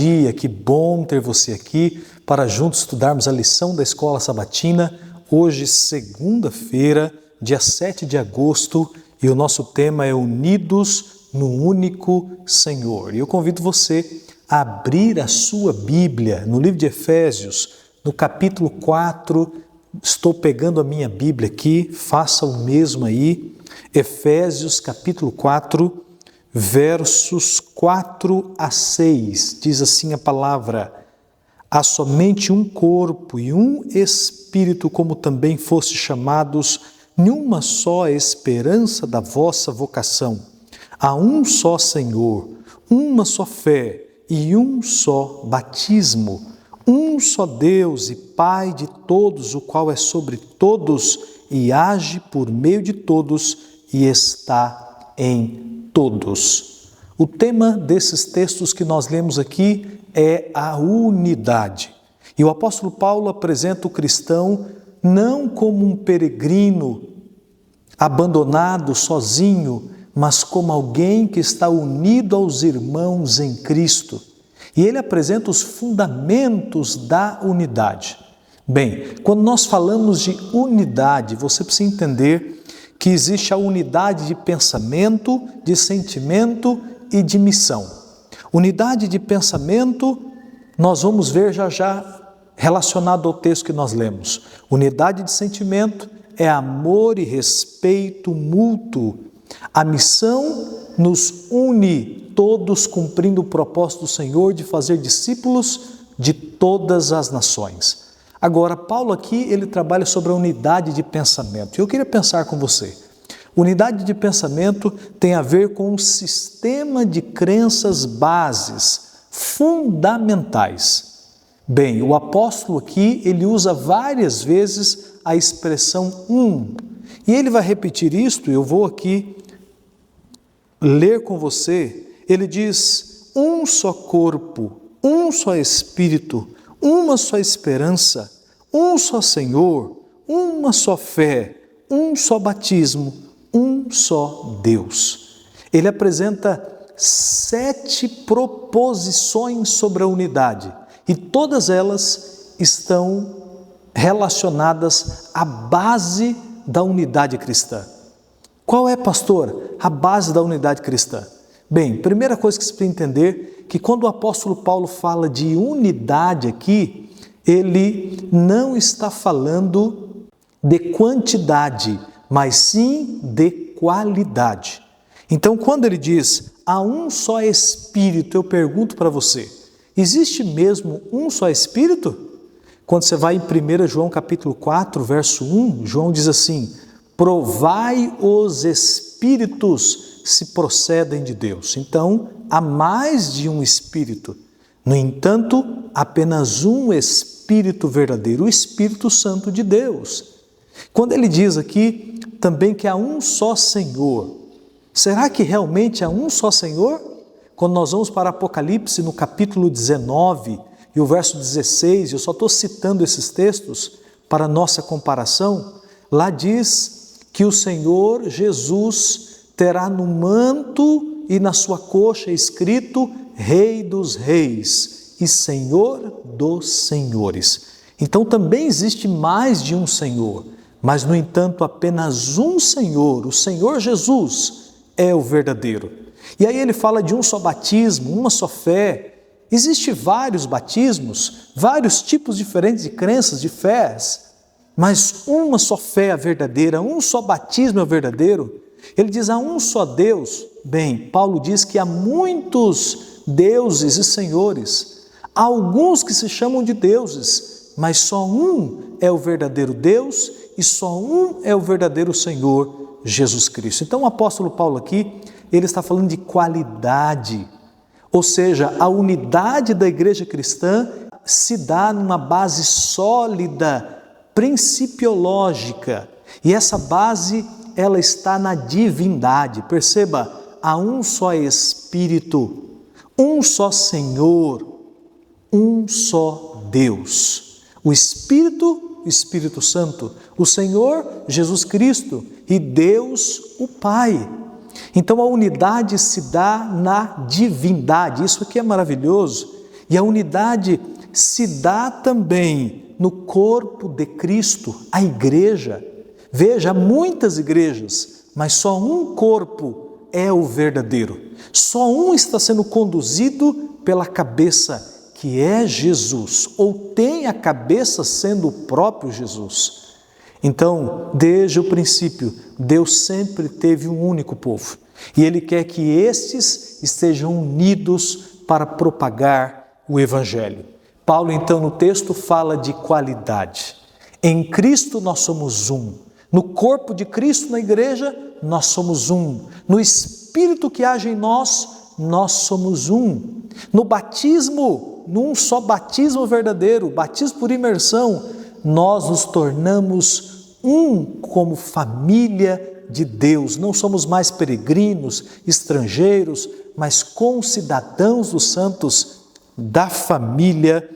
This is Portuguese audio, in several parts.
dia, que bom ter você aqui para juntos estudarmos a lição da Escola Sabatina. Hoje, segunda-feira, dia 7 de agosto, e o nosso tema é Unidos no Único Senhor. E eu convido você a abrir a sua Bíblia no livro de Efésios, no capítulo 4. Estou pegando a minha Bíblia aqui, faça o mesmo aí. Efésios, capítulo 4, versos 4 a 6. Diz assim a palavra: há somente um corpo e um espírito, como também foste chamados numa só esperança da vossa vocação. Há um só Senhor, uma só fé e um só batismo. Um só Deus e Pai de todos, o qual é sobre todos e age por meio de todos e está em todos. O tema desses textos que nós lemos aqui é a unidade. E o apóstolo Paulo apresenta o cristão não como um peregrino abandonado, sozinho, mas como alguém que está unido aos irmãos em Cristo. E ele apresenta os fundamentos da unidade. Bem, quando nós falamos de unidade, você precisa entender que existe a unidade de pensamento, de sentimento e de missão. Unidade de pensamento, nós vamos ver já relacionado ao texto que nós lemos. Unidade de sentimento é amor e respeito mútuo. A missão nos une todos cumprindo o propósito do Senhor de fazer discípulos de todas as nações. Agora, Paulo aqui, ele trabalha sobre a unidade de pensamento. Eu queria pensar com você. Unidade de pensamento tem a ver com um sistema de crenças bases, fundamentais. Bem, o apóstolo aqui, ele usa várias vezes a expressão um. E ele vai repetir isto, eu vou aqui ler com você. Ele diz: um só corpo, um só Espírito, uma só esperança, um só Senhor, uma só fé, um só batismo, um só Deus. Ele apresenta 7 proposições sobre a unidade e todas elas estão relacionadas à base da unidade cristã. Qual é, pastor, a base da unidade cristã? Bem, primeira coisa que você precisa entender, que quando o apóstolo Paulo fala de unidade aqui, ele não está falando de quantidade, mas sim de qualidade. Então, quando ele diz, há um só Espírito, eu pergunto para você, existe mesmo um só Espírito? Quando você vai em 1 João capítulo 4, verso 1, João diz assim: provai os Espíritos se procedem de Deus. Então, há mais de um Espírito. No entanto, apenas um Espírito verdadeiro, o Espírito Santo de Deus. Quando ele diz aqui também que há um só Senhor, será que realmente há um só Senhor? Quando nós vamos para Apocalipse, no capítulo 19 e o verso 16, eu só estou citando esses textos para nossa comparação, lá diz que o Senhor Jesus terá no manto e na sua coxa escrito Rei dos Reis e Senhor dos Senhores. Então também existe mais de um Senhor, mas no entanto apenas um Senhor, o Senhor Jesus é o verdadeiro. E aí ele fala de um só batismo, uma só fé. Existem vários batismos, vários tipos diferentes de crenças, de fés, mas uma só fé é a verdadeira, um só batismo é o verdadeiro. Ele diz, há um só Deus. Bem, Paulo diz que há muitos deuses e senhores. Há alguns que se chamam de deuses, mas só um é o verdadeiro Deus e só um é o verdadeiro Senhor, Jesus Cristo. Então o apóstolo Paulo aqui, ele está falando de qualidade. Ou seja, a unidade da igreja cristã se dá numa base sólida, principiológica. E essa base, ela está na divindade. Perceba, há um só Espírito, um só Senhor, um só Deus. O Espírito, o Espírito Santo, o Senhor, Jesus Cristo e Deus, o Pai. Então a unidade se dá na divindade. Isso aqui é maravilhoso. E a unidade se dá também no corpo de Cristo, a igreja. Veja, há muitas igrejas, mas só um corpo é o verdadeiro. Só um está sendo conduzido pela cabeça, que é Jesus, ou tem a cabeça sendo o próprio Jesus. Então, desde o princípio, Deus sempre teve um único povo. E Ele quer que estes estejam unidos para propagar o Evangelho. Paulo, então, no texto fala de qualidade. Em Cristo nós somos um. No corpo de Cristo, na igreja, nós somos um. No Espírito que age em nós, nós somos um. No batismo, num só batismo verdadeiro, batismo por imersão, nós nos tornamos um como família de Deus. Não somos mais peregrinos, estrangeiros, mas concidadãos dos santos da família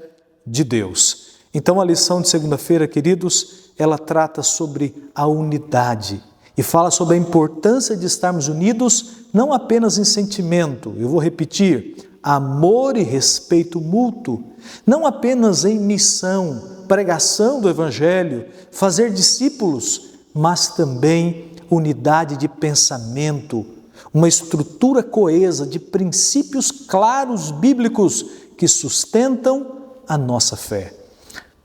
de Deus. Então a lição de segunda-feira, queridos, ela trata sobre a unidade e fala sobre a importância de estarmos unidos não apenas em sentimento, eu vou repetir, amor e respeito mútuo, não apenas em missão, pregação do Evangelho, fazer discípulos, mas também unidade de pensamento, uma estrutura coesa de princípios claros bíblicos que sustentam a nossa fé.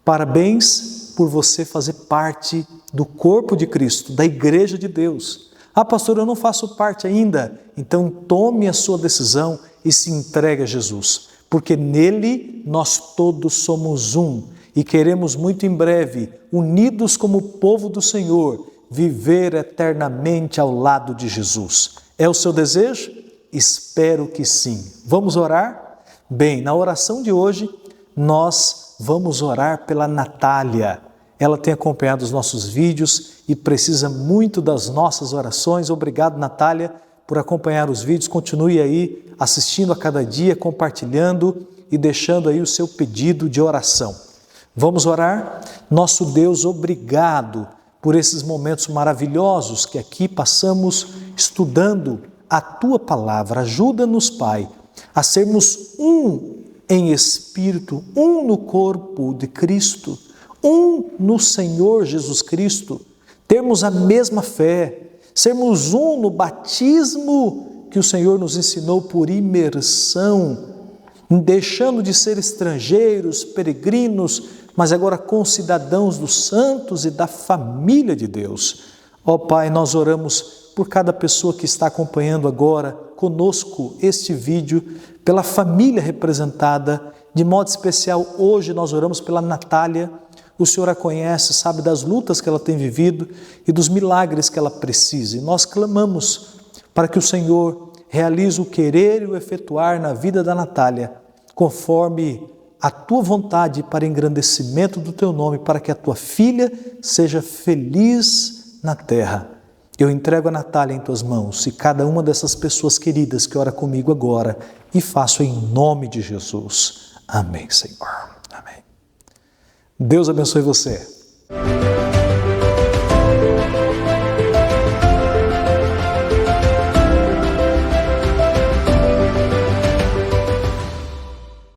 Parabéns por você fazer parte do corpo de Cristo, da Igreja de Deus. Ah, pastor, eu não faço parte ainda. Então tome a sua decisão e se entregue a Jesus, porque nele nós todos somos um e queremos muito em breve, unidos como povo do Senhor, viver eternamente ao lado de Jesus. É o seu desejo? Espero que sim. Vamos orar? Bem, na oração de hoje, nós vamos orar pela Natália. Ela tem acompanhado os nossos vídeos e precisa muito das nossas orações. Obrigado, Natália, por acompanhar os vídeos. Continue aí assistindo a cada dia, compartilhando e deixando aí o seu pedido de oração. Vamos orar? Nosso Deus, obrigado por esses momentos maravilhosos que aqui passamos estudando a Tua Palavra. Ajuda-nos, Pai, a sermos um em espírito, um no corpo de Cristo, um no Senhor Jesus Cristo, termos a mesma fé, sermos um no batismo que o Senhor nos ensinou por imersão, deixando de ser estrangeiros, peregrinos, mas agora concidadãos dos santos e da família de Deus. Ó Pai, nós oramos por cada pessoa que está acompanhando agora conosco este vídeo, pela família representada, de modo especial hoje nós oramos pela Natália. O Senhor a conhece, sabe das lutas que ela tem vivido e dos milagres que ela precisa. E nós clamamos para que o Senhor realize o querer e o efetuar na vida da Natália, conforme a Tua vontade para engrandecimento do Teu nome, para que a Tua filha seja feliz na terra. Eu entrego a Natália em Tuas mãos e cada uma dessas pessoas queridas que ora comigo agora e faço em nome de Jesus. Amém, Senhor. Amém. Deus abençoe você.